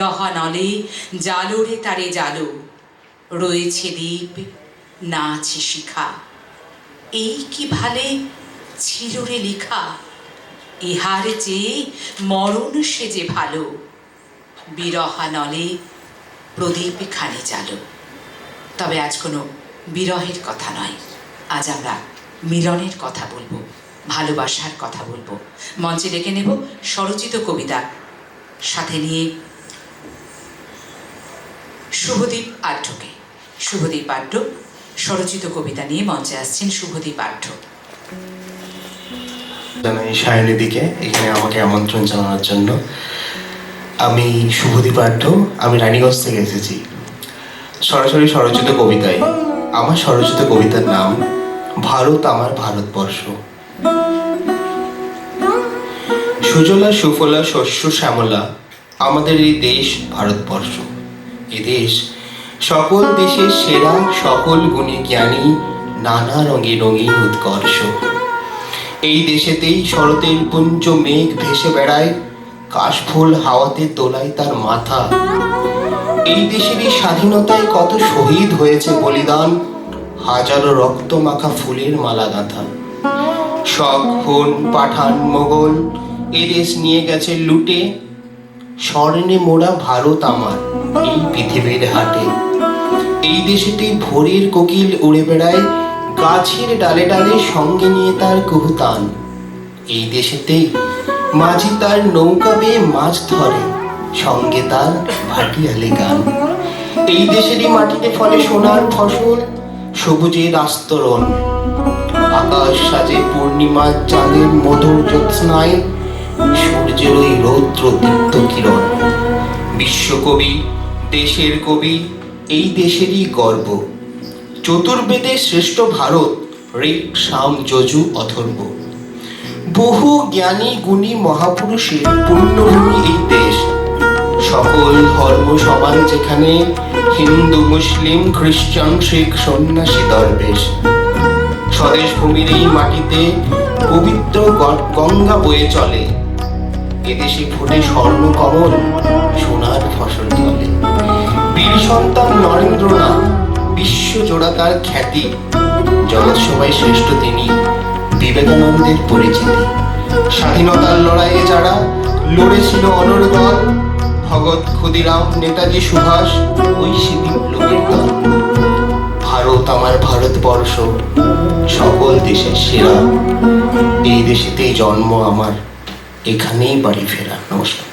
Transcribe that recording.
নলে জালো রে তারে জালো, রয়েছে দ্বীপ না আছে শিখা। এই কি ভালে ছিল রে লিখা, ইহার চেয়ে মরণ সে যে ভালো। বিরহা নলে প্রদীপ খানি জালো। তবে আজ কোনো বিরহের কথা নয়, আজ আমরা মিলনের কথা বলবো, ভালোবাসার কথা বলবো। মঞ্চে ডেকে নেব স্বরচিত কবিতা, সাথে নিয়ে শুভদীপ আঢ্যকে। শুভদীপ আঢ্য স্বরচিত কবিতা নিয়ে মঞ্চে আসছেন। শুভদীপ আঢ্য। জানাই সায়নীদিকে এখানে আমাকে আমন্ত্রণ জানানোর জন্য। আমি শুভদীপ আঢ্য, আমি রানীগঞ্জ থেকে এসেছি সরাসরি স্বরচিত কবিতায়। আমার স্বরচিত কবিতার নাম ভারত আমার ভারতবর্ষ। সুজলা সুফলা শস্য শ্যামলা আমাদের এই দেশ ভারতবর্ষ। এ দেশ সকল দেশের সেরা, সকল গুণে জ্ঞানী, নানা রঙে রঙিন উৎকর্ষ। এই দেশেতেই শরতের পুঞ্জ মেঘ ভেসে বেড়ায়, কাশফুল হাওয়াতে দোলায় তার মাথা। এই দেশেরই স্বাধীনতায় কত শহীদ হয়েছে বলিদান, হাজারো রক্ত মাখা ফুলের মালা গাঁথা। শক, হুন, পাঠান, মোগল এ দেশ নিয়ে গেছে লুটে, স্বর্ণে মোড়া ভারত আমার এই পৃথিবীর হাটে। এই দেশেতেই ভোরের কোকিল উড়ে বেড়ায়, গাছের ডালে ডালে সঙ্গে নিয়ে তার কুহুতান। এই দেশেতেই মাঝি তার নৌকা বেয়ে মাছ ধরে, সঙ্গে তার ভাটিয়ালি গান। এই দেশেরই মাটিতে ফলে সোনার ফসল, সবুজের আস্তরণ। আকাশ সাজে পূর্ণিমার চাঁদের মধুর জ্যোৎস্নায়, সূর্যের ওই রৌদ্র দীপ্ত কিরণ। বিশ্বকবি, দেশের কবি, এই দেশেরই গর্ব। চতুর্বেদে শ্রেষ্ঠ ভারত, ঋক, সাম, যজু, অথর্ব। বহু জ্ঞানী গুণী মহাপুরুষের পুণ্যভূমি এই দেশ। সকল ধর্ম সমান যেখানে, হিন্দু, মুসলিম, খ্রিস্টান, শিখ, সন্ন্যাসী, দরবেশ। স্বদেশ ভূমির এই মাটিতে পবিত্র গঙ্গা বয়ে চলে। এদেশে ফোটে স্বর্ণ কমল, সোনার ফসল ফলে। বীর সন্তান নরেন্দ্রনাথ, বিশ্বজোড়া তার খ্যাতি। জগৎসভায় শ্রেষ্ঠ তিনি, বিবেকানন্দের পরিচিতি। স্বাধীনতার লড়াইয়ে যারা লড়েছিল অনর্গল, ভগৎ, ক্ষুদিরাম, নেতাজি সুভাষ, ঐশী বিপ্লবীর দল। ভারত আমার ভারতবর্ষ, সকল দেশের সেরা। এই দেশেতেই জন্ম আমার, এখানেই বাড়ি ফেরা। নমস্কার।